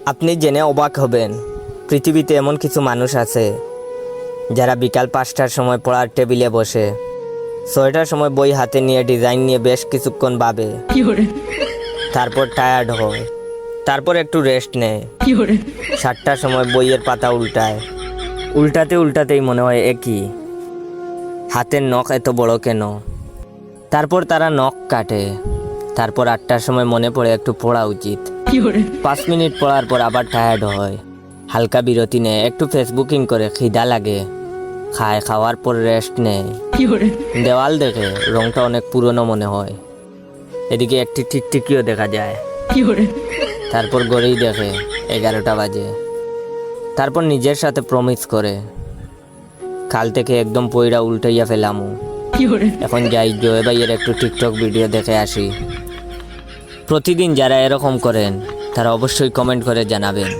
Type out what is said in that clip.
আপনি জেনে অবাক হবেন, পৃথিবীতে এমন কিছু মানুষ আছে যারা বিকাল 5টার সময় পড়ার টেবিলে বসে 6টার সময় বই হাতে নিয়ে ডিজাইন নিয়ে বেশ কিছুক্ষণ ভাবে, তারপর টায়ার্ড হয়, তারপর একটু রেস্ট নেয়। 7টার সময় বইয়ের পাতা উল্টায়, উল্টাতেই মনে হয় একই, হাতের নখ এত বড় কেন। তারপর তারা নখ কাটে, তারপর 8টার সময় মনে পড়ে একটু পড়া উচিত। 5 মিনিট পড়ার পর আবার টায়ার্ড হয়, হালকা বিরতি নেয়, একটু ফেসবুকিং করে, খিদা লাগে, খায়, খাওয়ার পর রেস্ট নেয়। দেওয়াল দেখে, রংটা অনেক পুরনো মনে হয়, এদিকে একটি টিকটিকিও দেখা যায়। তারপর ঘড়ি দেখে 11টা বাজে, তারপর নিজের সাথে প্রমিস করে, কাল থেকে একদম পইরা উল্টাইয়া ফেলামু। এখন যাই জয় ভাইয়ের একটু টিকটক ভিডিও দেখে আসি। প্রতিদিন যারা এরকম করেন তারা অবশ্যই কমেন্ট করে জানাবেন।